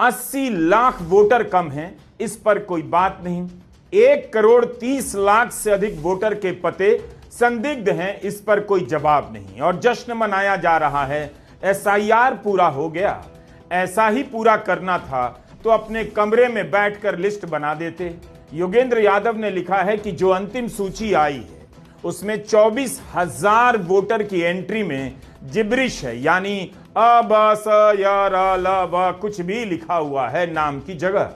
80 lakh voter कम हैं, इस पर कोई बात नहीं। 1,30,00,000 से अधिक वोटर के पते संदिग्ध हैं, इस पर कोई जवाब नहीं। और जश्न मनाया जा रहा है, SIR पूरा हो गया। ऐसा ही पूरा करना था तो अपने कमरे में बैठकर लिस्ट बना देते। योगेंद्र यादव ने लिखा है कि जो अंतिम सूची आई है उसमें 24,000 वोटर की एंट्री में जिब्रिश है, यानी अ ब स य र ल व कुछ भी लिखा हुआ है नाम की जगह।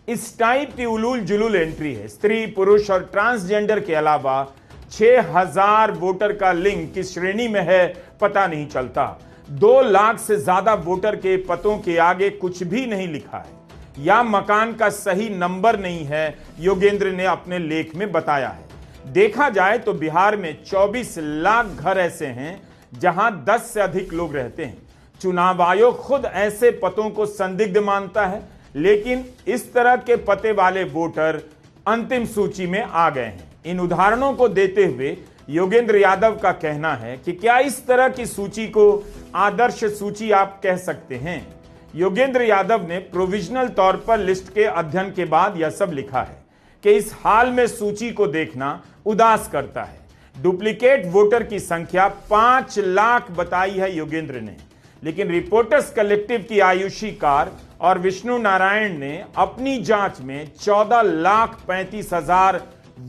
इस टाइप की उलूल जुलूल एंट्री है। स्त्री, पुरुष और ट्रांसजेंडर के अलावा 6,000 वोटर का लिंग किस श्रेणी में है पता नहीं चलता। 2 लाख से ज्यादा वोटर के पतों के आगे कुछ भी नहीं लिखा है या मकान का सही नंबर नहीं है, योगेंद्र ने अपने लेख में बताया है। देखा जाए तो बिहार में 24 लाख घर ऐसे हैं जहां 10 से अधिक लोग रहते हैं। चुनाव आयोग खुद ऐसे पतों को संदिग्ध मानता है, लेकिन इस तरह के पते वाले वोटर अंतिम सूची में आ गए हैं। इन उदाहरणों को देते हुए योगेंद्र यादव का कहना है कि क्या इस तरह की सूची को आदर्श सूची आप कह सकते हैं। योगेंद्र यादव ने प्रोविजनल तौर पर लिस्ट के अध्ययन के बाद यह सब लिखा है कि इस हाल में सूची को देखना उदास करता है। डुप्लीकेट वोटर की संख्या 5 लाख बताई है योगेंद्र ने, लेकिन रिपोर्टर्स कलेक्टिव की आयुषी कार और विष्णु नारायण ने अपनी जांच में 14,35,000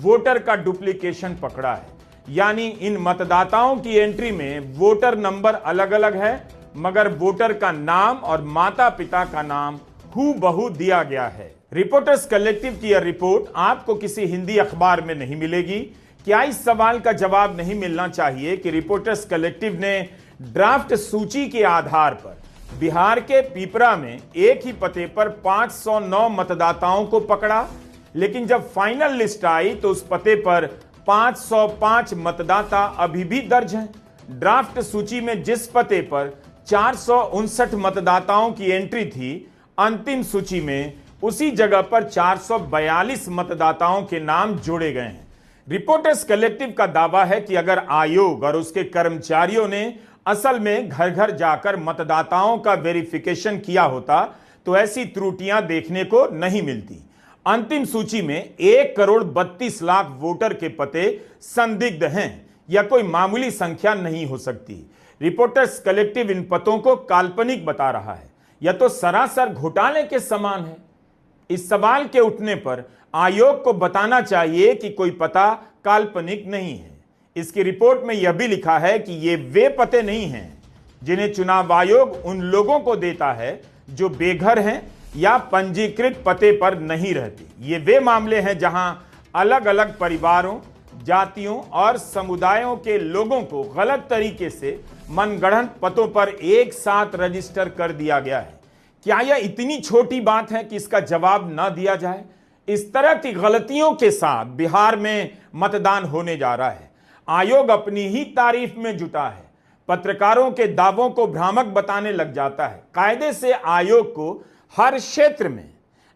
वोटर का डुप्लीकेशन पकड़ा है। यानी इन मतदाताओं की एंट्री में वोटर नंबर अलग अलग है, मगर वोटर का नाम और माता पिता का नाम हूबहू दिया गया है। रिपोर्टर्स कलेक्टिव की यह रिपोर्ट आपको किसी हिंदी अखबार में नहीं मिलेगी। क्या इस सवाल का जवाब नहीं मिलना चाहिए कि रिपोर्टर्स कलेक्टिव ने ड्राफ्ट सूची के आधार पर बिहार के पिपरा में एक ही पते पर 509 मतदाताओं को पकड़ा, लेकिन जब फाइनल लिस्ट आई तो उस पते पर 505 मतदाता अभी भी दर्ज हैं। ड्राफ्ट सूची में जिस पते पर 459 मतदाताओं की एंट्री थी, अंतिम सूची में उसी जगह पर 442 मतदाताओं के नाम जोड़े गए हैं। रिपोर्टर्स कलेक्टिव का दावा है कि अगर आयोग और उसके कर्मचारियों ने असल में घर घर जाकर मतदाताओं का वेरिफिकेशन किया होता तो ऐसी त्रुटियां देखने को नहीं मिलती। अंतिम सूची में 1,32,00,000 वोटर के पते संदिग्ध हैं। यह कोई मामूली संख्या नहीं हो सकती। रिपोर्टर्स कलेक्टिव इन पतों को काल्पनिक बता रहा है। यह तो सरासर घोटाले के समान है। इस सवाल के उठने पर आयोग को बताना चाहिए कि कोई पता काल्पनिक नहीं है। इसकी रिपोर्ट में यह भी लिखा है कि ये वे पते नहीं हैं जिन्हें चुनाव आयोग उन लोगों को देता है जो बेघर हैं या पंजीकृत पते पर नहीं रहते। ये वे मामले हैं जहां अलग अलग परिवारों, जातियों और समुदायों के लोगों को गलत तरीके से मनगढ़ंत पतों पर एक साथ रजिस्टर कर दिया गया है। क्या यह इतनी छोटी बात है कि इसका जवाब न दिया जाए? इस तरह की गलतियों के साथ बिहार में मतदान होने जा रहा है। आयोग अपनी ही तारीफ में जुटा है, पत्रकारों के दावों को भ्रामक बताने लग जाता है। कायदे से आयोग को हर क्षेत्र में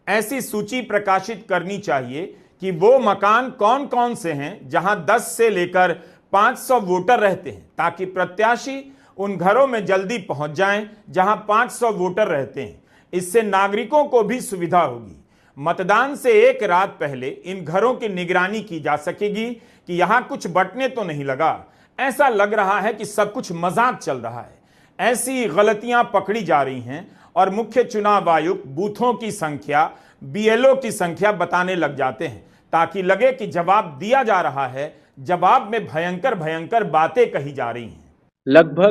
ऐसी सूची प्रकाशित करनी चाहिए कि वो मकान कौन कौन से हैं जहां 10 से लेकर 500 वोटर रहते हैं, ताकि प्रत्याशी उन घरों में जल्दी पहुंच जाएं जहां 500 वोटर रहते हैं। इससे नागरिकों को भी सुविधा होगी। मतदान से एक रात पहले इन घरों की निगरानी की जा सकेगी कि यहां कुछ बंटने तो नहीं लगा। ऐसा लग रहा है कि सब कुछ मजाक चल रहा है। ऐसी गलतियां पकड़ी जा रही हैं और मुख्य चुनाव आयुक्त बूथों की संख्या, BLO की संख्या बताने लग जाते हैं ताकि लगे कि जवाब दिया जा रहा है। जवाब में भयंकर भयंकर बातें कही जा रही हैं। लगभग